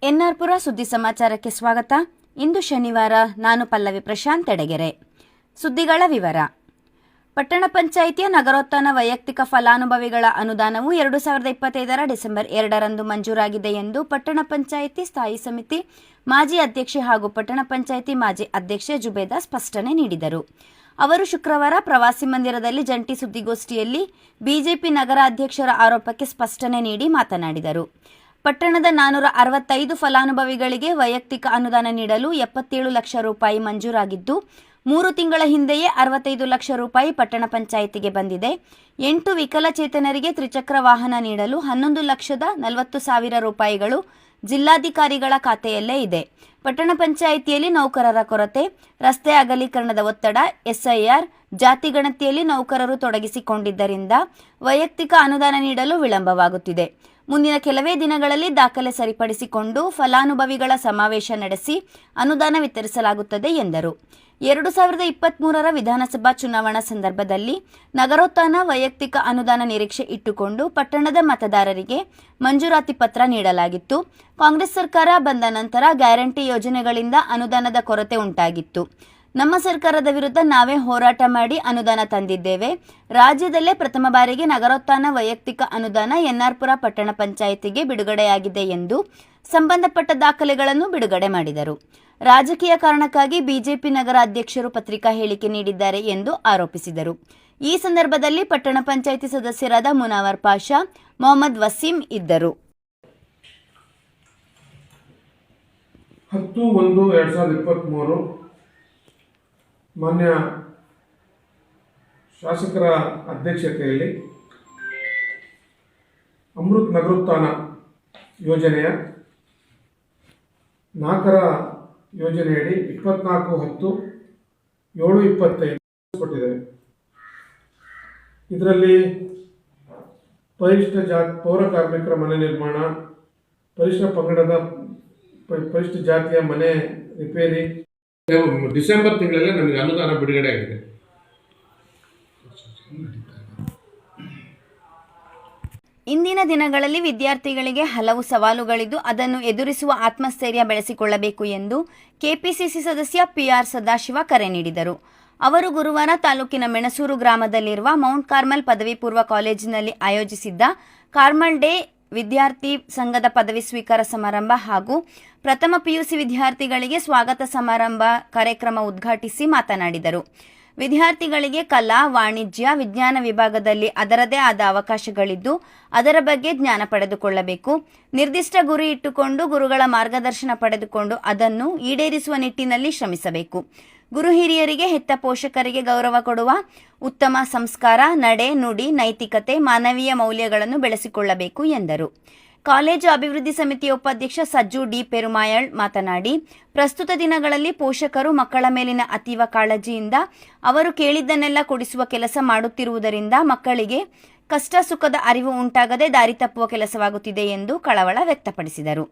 ಎನ್ಆರ್ಪುರ ಸುದ್ದಿ ಸಮಾಚಾರಕ್ಕೆ ಸ್ವಾಗತ. ಇಂದು ಶನಿವಾರ. ನಾನು ಪಲ್ಲವಿ ಪ್ರಶಾಂತ್ ಎಡಗೆರೆ. ಸುದ್ದಿಗಳ ವಿವರ. ಪಟ್ಟಣ ಪಂಚಾಯಿತಿಯ ನಗರೋತ್ಥಾನ ವೈಯಕ್ತಿಕ ಫಲಾನುಭವಿಗಳ ಅನುದಾನವು 2025 ಡಿಸೆಂಬರ್ 2ರಂದು ಮಂಜೂರಾಗಿದೆ ಎಂದು ಪಟ್ಟಣ ಪಂಚಾಯಿತಿ ಸ್ಥಾಯಿ ಸಮಿತಿ ಮಾಜಿ ಅಧ್ಯಕ್ಷೆ ಹಾಗೂ ಪಟ್ಟಣ ಪಂಚಾಯಿತಿ ಮಾಜಿ ಅಧ್ಯಕ್ಷೆ ಜುಬೇದಾ ಸ್ಪಷ್ಟನೆ ನೀಡಿದರು. ಅವರು ಶುಕ್ರವಾರ ಪ್ರವಾಸಿ ಮಂದಿರದಲ್ಲಿ ಜಂಟಿ ಸುದ್ದಿಗೋಷ್ಠಿಯಲ್ಲಿ ಬಿಜೆಪಿ ನಗರ ಅಧ್ಯಕ್ಷರ ಆರೋಪಕ್ಕೆ ಸ್ಪಷ್ಟನೆ ನೀಡಿ ಮಾತನಾಡಿದರು. ಪಟ್ಟಣದ 465 ಫಲಾನುಭವಿಗಳಿಗೆ ವೈಯಕ್ತಿಕ ಅನುದಾನ ನೀಡಲು 77 ಲಕ್ಷ ರೂಪಾಯಿ ಮಂಜೂರಾಗಿದ್ದು, 3 ತಿಂಗಳ ಹಿಂದೆಯೇ 65 ಲಕ್ಷ ರೂಪಾಯಿ ಪಟ್ಟಣ ಪಂಚಾಯಿತಿಗೆ ಬಂದಿದೆ. 8 ವಿಕಲಚೇತನರಿಗೆ ತ್ರಿಚಕ್ರ ವಾಹನ ನೀಡಲು 11,40,000 ರೂಪಾಯಿಗಳು ಜಿಲ್ಲಾಧಿಕಾರಿಗಳ ಖಾತೆಯಲ್ಲೇ ಇದೆ. ಪಟ್ಟಣ ಪಂಚಾಯಿತಿಯಲ್ಲಿ ನೌಕರರ ಕೊರತೆ, ರಸ್ತೆ ಅಗಲೀಕರಣದ ಒತ್ತಡ, ಎಸ್ಐಆರ್, ಜಾತಿ ಗಣತಿಯಲ್ಲಿ ನೌಕರರು ತೊಡಗಿಸಿಕೊಂಡಿದ್ದರಿಂದ ವೈಯಕ್ತಿಕ ಅನುದಾನ ನೀಡಲು ವಿಳಂಬವಾಗುತ್ತಿದೆ. ಮುಂದಿನ ಕೆಲವೇ ದಿನಗಳಲ್ಲಿ ದಾಖಲೆ ಸರಿಪಡಿಸಿಕೊಂಡು ಫಲಾನುಭವಿಗಳ ಸಮಾವೇಶ ನಡೆಸಿ ಅನುದಾನ ವಿತರಿಸಲಾಗುತ್ತದೆ ಎಂದರು. 2023ರ ವಿಧಾನಸಭಾ ಚುನಾವಣಾ ಸಂದರ್ಭದಲ್ಲಿ ನಗರೋತ್ಥಾನ ವೈಯಕ್ತಿಕ ಅನುದಾನ ನಿರೀಕ್ಷೆ ಇಟ್ಟುಕೊಂಡು ಪಟ್ಟಣದ ಮತದಾರರಿಗೆ ಮಂಜೂರಾತಿ ಪತ್ರ ನೀಡಲಾಗಿತ್ತು. ಕಾಂಗ್ರೆಸ್ ಸರ್ಕಾರ ಬಂದ ನಂತರ ಗ್ಯಾರಂಟಿ ಯೋಜನೆಗಳಿಂದ ಅನುದಾನದ ಕೊರತೆ ಉಂಟಾಗಿತ್ತು. ನಮ್ಮ ಸರ್ಕಾರದ ವಿರುದ್ಧ ನಾವೇ ಹೋರಾಟ ಮಾಡಿ ಅನುದಾನ ತಂದಿದ್ದೇವೆ. ರಾಜ್ಯದಲ್ಲೇ ಪ್ರಥಮ ಬಾರಿಗೆ ನಗರೋತ್ಥಾನ ವೈಯಕ್ತಿಕ ಅನುದಾನ ಎನ್ಆರ್ಪುರ ಪಟ್ಟಣ ಪಂಚಾಯಿತಿಗೆ ಬಿಡುಗಡೆಯಾಗಿದೆ ಎಂದು ಸಂಬಂಧಪಟ್ಟ ದಾಖಲೆಗಳನ್ನು ಬಿಡುಗಡೆ ಮಾಡಿದರು. ರಾಜಕೀಯ ಕಾರಣಕ್ಕಾಗಿ ಬಿಜೆಪಿ ನಗರ ಅಧ್ಯಕ್ಷರು ಪತ್ರಿಕಾ ಹೇಳಿಕೆ ನೀಡಿದ್ದಾರೆ ಎಂದು ಆರೋಪಿಸಿದರು. ಈ ಸಂದರ್ಭದಲ್ಲಿ ಪಟ್ಟಣ ಪಂಚಾಯಿತಿ ಸದಸ್ಯರಾದ ಮುನಾವರ್ ಪಾಷಾ, ಮೊಹಮ್ಮದ್ ವಸೀಂ ಇದ್ದರು. 10/1/2023 ಮಾನ್ಯ ಶಾಸಕರ ಅಧ್ಯಕ್ಷತೆಯಲ್ಲಿ ಅಮೃತ್ ನಗರೋತ್ಥಾನ ಯೋಜನೆಯ 4ರ ಯೋಜನೆಯಡಿ 24/10/7/25 ಕೊಟ್ಟಿದ್ದೇವೆ. ಇದರಲ್ಲಿ ಪೌರ ಕಾರ್ಮಿಕರ ಮನೆ ನಿರ್ಮಾಣ, ಪರಿಶಿಷ್ಟ ಪಂಗಡದ ಪರಿಶಿಷ್ಟ ಜಾತಿಯ ಮನೆ ರಿಪೇರಿ ಡಿಸೆಂಬರ್ ತಿಂಗಳಲ್ಲೇ ನಮಗೆ ಅನುದಾನ ಬಿಡುಗಡೆ ಆಗಿದೆ. ಇಂದಿನ ದಿನಗಳಲ್ಲಿ ವಿದ್ಯಾರ್ಥಿಗಳಿಗೆ ಹಲವು ಸವಾಲುಗಳಿದ್ದು ಅದನ್ನು ಎದುರಿಸುವ ಆತ್ಮಸ್ಥೈರ್ಯ ಬೆಳೆಸಿಕೊಳ್ಳಬೇಕು ಎಂದು ಕೆಪಿಸಿಸಿ ಸದಸ್ಯ ಪಿಆರ್ ಸದಾಶಿವ ಕರೆ ನೀಡಿದರು. ಅವರು ಗುರುವಾರ ತಾಲೂಕಿನ ಮೆಣಸೂರು ಗ್ರಾಮದಲ್ಲಿರುವ ಮೌಂಟ್ ಕಾರ್ಮಲ್ ಪದವಿ ಪೂರ್ವ ಕಾಲೇಜಿನಲ್ಲಿ ಆಯೋಜಿಸಿದ್ದ ಕಾರ್ಮಲ್ ಡೇ ವಿದ್ಯಾರ್ಥಿ ಸಂಘದ ಪದವಿ ಸ್ವೀಕಾರ ಸಮಾರಂಭ ಹಾಗೂ ಪ್ರಥಮ ಪಿಯುಸಿ ವಿದ್ಯಾರ್ಥಿಗಳಿಗೆ ಸ್ವಾಗತ ಸಮಾರಂಭ ಕಾರ್ಯಕ್ರಮ ಉದ್ಘಾಟಿಸಿ ಮಾತನಾಡಿದರು. ವಿದ್ಯಾರ್ಥಿಗಳಿಗೆ ಕಲಾ, ವಾಣಿಜ್ಯ, ವಿಜ್ಞಾನ ವಿಭಾಗದಲ್ಲಿ ಅದರದೇ ಆದ ಅವಕಾಶಗಳಿದ್ದು ಅದರ ಬಗ್ಗೆ ಜ್ಞಾನ ಪಡೆದುಕೊಳ್ಳಬೇಕು. ನಿರ್ದಿಷ್ಟ ಗುರಿ ಇಟ್ಟುಕೊಂಡು ಗುರುಗಳ ಮಾರ್ಗದರ್ಶನ ಪಡೆದುಕೊಂಡು ಅದನ್ನು ಈಡೇರಿಸುವ ನಿಟ್ಟಿನಲ್ಲಿ ಶ್ರಮಿಸಬೇಕು. ಗುರು ಹಿರಿಯರಿಗೆ, ಹೆತ್ತ ಪೋಷಕರಿಗೆ ಗೌರವ ಕೊಡುವ ಉತ್ತಮ ಸಂಸ್ಕಾರ, ನಡೆ, ನುಡಿ, ನೈತಿಕತೆ, ಮಾನವೀಯ ಮೌಲ್ಯಗಳನ್ನು ಬೆಳೆಸಿಕೊಳ್ಳಬೇಕು ಎಂದರು. ಕಾಲೇಜು ಅಭಿವೃದ್ಧಿ ಸಮಿತಿಯ ಉಪಾಧ್ಯಕ್ಷ ಸಜ್ಜು ಡಿ ಪೆರುಮಾಯಳ್ ಮಾತನಾಡಿ, ಪ್ರಸ್ತುತ ದಿನಗಳಲ್ಲಿ ಪೋಷಕರು ಮಕ್ಕಳ ಮೇಲಿನ ಅತೀವ ಕಾಳಜಿಯಿಂದ ಅವರು ಕೇಳಿದ್ದನ್ನೆಲ್ಲ ಕೊಡಿಸುವ ಕೆಲಸ ಮಾಡುತ್ತಿರುವುದರಿಂದ ಮಕ್ಕಳಿಗೆ ಕಷ್ಟ ಸುಖದ ಅರಿವು ಉಂಟಾಗದೆ ದಾರಿ ತಪ್ಪುವ ಕೆಲಸವಾಗುತ್ತಿದೆ ಎಂದು ಕಳವಳ ವ್ಯಕ್ತಪಡಿಸಿದರು.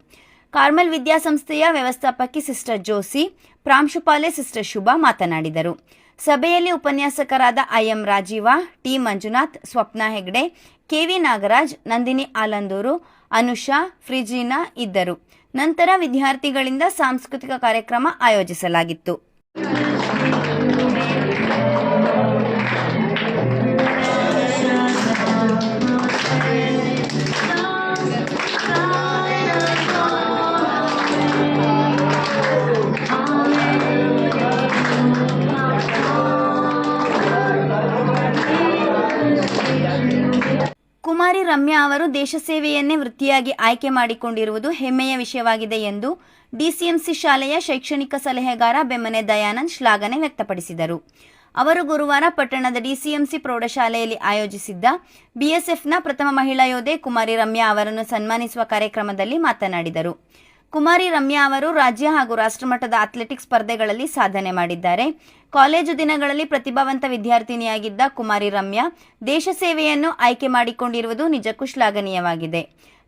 ಕಾರ್ಮೆಲ್ ವಿದ್ಯಾಸಂಸ್ಥೆಯ ವ್ಯವಸ್ಥಾಪಕಿ ಸಿಸ್ಟರ್ ಜೋಸಿ, ಪ್ರಾಂಶುಪಾಲೆ ಸಿಸ್ಟರ್ ಶುಭಾ ಮಾತನಾಡಿದರು. ಸಭೆಯಲ್ಲಿ ಉಪನ್ಯಾಸಕರಾದ ಐಎಂ ರಾಜೀವ, ಟಿ ಮಂಜುನಾಥ್, ಸ್ವಪ್ನ ಹೆಗ್ಡೆ, ಕೆವಿ ನಾಗರಾಜ್, ನಂದಿನಿ ಆಲಂದೂರು, ಅನುಷಾ, ಫ್ರಿಜಿನಾ ಇದ್ದರು. ನಂತರ ವಿದ್ಯಾರ್ಥಿಗಳಿಂದ ಸಾಂಸ್ಕೃತಿಕ ಕಾರ್ಯಕ್ರಮ ಆಯೋಜಿಸಲಾಗಿತ್ತು. ಕುಮಾರಿ ರಮ್ಯಾ ಅವರು ದೇಶ ಸೇವೆಯನ್ನೇ ವೃತ್ತಿಯಾಗಿ ಆಯ್ಕೆ ಮಾಡಿಕೊಂಡಿರುವುದು ಹೆಮ್ಮೆಯ ವಿಷಯವಾಗಿದೆ ಎಂದು ಡಿಸಿಎಂಸಿ ಶಾಲೆಯ ಶೈಕ್ಷಣಿಕ ಸಲಹೆಗಾರ ಬೆಮ್ಮನೆ ದಯಾನಂದ್ ಶ್ಲಾಘನೆ ವ್ಯಕ್ತಪಡಿಸಿದರು. ಅವರು ಗುರುವಾರ ಪಟ್ಟಣದ ಡಿಸಿಎಂಸಿ ಪ್ರೌಢಶಾಲೆಯಲ್ಲಿ ಆಯೋಜಿಸಿದ್ದ ಬಿಎಸ್ಎಫ್ನ ಪ್ರಥಮ ಮಹಿಳಾ ಯೋಧೆ ಕುಮಾರಿ ರಮ್ಯಾ ಅವರನ್ನು ಸನ್ಮಾನಿಸುವ ಕಾರ್ಯಕ್ರಮದಲ್ಲಿ ಮಾತನಾಡಿದರು. ಕುಮಾರಿ ರಮ್ಯಾ ಅವರು ರಾಜ್ಯ ಹಾಗೂ ರಾಷ್ಟ್ರಮಟ್ಟದ ಅಥ್ಲೆಟಿಕ್ಸ್ ಸ್ಪರ್ಧೆಗಳಲ್ಲಿ ಸಾಧನೆ ಮಾಡಿದ್ದಾರೆ. ಕಾಲೇಜು ದಿನಗಳಲ್ಲಿ ಪ್ರತಿಭಾವಂತ ವಿದ್ಯಾರ್ಥಿನಿಯಾಗಿದ್ದ ಕುಮಾರಿ ರಮ್ಯಾ ದೇಶ ಸೇವೆಯನ್ನು ಆಯ್ಕೆ ಮಾಡಿಕೊಂಡಿರುವುದು ನಿಜಕ್ಕೂ ಶ್ಲಾಘನೀಯವಾಗಿದೆ.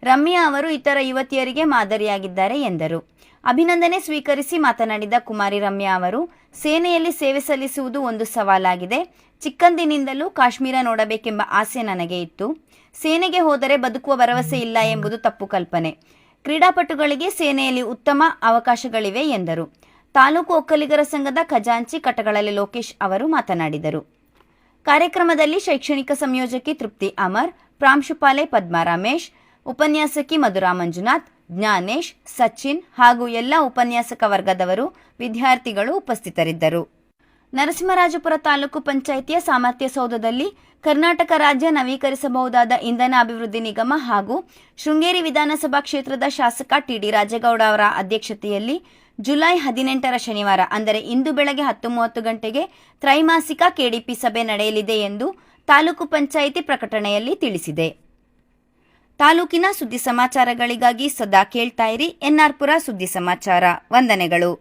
ರಮ್ಯಾ ಅವರು ಇತರ ಯುವತಿಯರಿಗೆ ಮಾದರಿಯಾಗಿದ್ದಾರೆ ಎಂದರು. ಅಭಿನಂದನೆ ಸ್ವೀಕರಿಸಿ ಮಾತನಾಡಿದ ಕುಮಾರಿ ರಮ್ಯಾ ಅವರು, ಸೇನೆಯಲ್ಲಿ ಸೇವೆ ಸಲ್ಲಿಸುವುದು ಒಂದು ಸವಾಲಾಗಿದೆ. ಚಿಕ್ಕಂದಿನಿಂದಲೂ ಕಾಶ್ಮೀರ ನೋಡಬೇಕೆಂಬ ಆಸೆ ನನಗೆ ಇತ್ತು. ಸೇನೆಗೆ ಹೋದರೆ ಬದುಕುವ ಭರವಸೆ ಇಲ್ಲ ಎಂಬುದು ತಪ್ಪು ಕಲ್ಪನೆ. ಕ್ರೀಡಾಪಟುಗಳಿಗೆ ಸೇನೆಯಲ್ಲಿ ಉತ್ತಮ ಅವಕಾಶಗಳಿವೆ ಎಂದರು. ತಾಲೂಕು ಒಕ್ಕಲಿಗರ ಸಂಘದ ಖಜಾಂಚಿ ಕಟಗಳಲ್ಲಿ ಲೋಕೇಶ್ ಅವರು ಮಾತನಾಡಿದರು. ಕಾರ್ಯಕ್ರಮದಲ್ಲಿ ಶೈಕ್ಷಣಿಕ ಸಂಯೋಜಕಿ ತೃಪ್ತಿ ಅಮರ್, ಪ್ರಾಂಶುಪಾಲೆ ಪದ್ಮಾ ರಮೇಶ್, ಉಪನ್ಯಾಸಕಿ ಮಧುರಾ ಮಂಜುನಾಥ್, ಜ್ಞಾನೇಶ್, ಸಚಿನ್ ಹಾಗೂ ಎಲ್ಲ ಉಪನ್ಯಾಸಕ ವರ್ಗದವರು, ವಿದ್ಯಾರ್ಥಿಗಳು ಉಪಸ್ಥಿತರಿದ್ದರು. ನರಸಿಂಹರಾಜಪುರ ತಾಲೂಕು ಪಂಚಾಯಿತಿಯ ಸಾಮರ್ಥ್ಯ ಸೌಧದಲ್ಲಿ ಕರ್ನಾಟಕ ರಾಜ್ಯ ನವೀಕರಿಸಬಹುದಾದ ಇಂಧನ ಅಭಿವೃದ್ಧಿ ನಿಗಮ ಹಾಗೂ ಶೃಂಗೇರಿ ವಿಧಾನಸಭಾ ಕ್ಷೇತ್ರದ ಶಾಸಕ ಟಿಡಿ ರಾಜೇಗೌಡ ಅವರ ಅಧ್ಯಕ್ಷತೆಯಲ್ಲಿ ಜುಲೈ 18ರ ಶನಿವಾರ ಅಂದರೆ ಇಂದು ಬೆಳಗ್ಗೆ 10:30 ಗಂಟೆಗೆ ತ್ರೈಮಾಸಿಕ ಕೆಡಿಪಿ ಸಭೆ ನಡೆಯಲಿದೆ ಎಂದು ತಾಲೂಕು ಪಂಚಾಯಿತಿ ಪ್ರಕಟಣೆಯಲ್ಲಿ ತಿಳಿಸಿದೆ. ತಾಲೂಕಿನ ಸುದ್ದಿ ಸಮಾಚಾರಗಳಿಗಾಗಿ ಸದಾ ಕೇಳ್ತಾ ಇರಿ ಎನ್ಆರ್ ಪುರ ಸುದ್ದಿ ಸಮಾಚಾರ. ವಂದನೆಗಳು.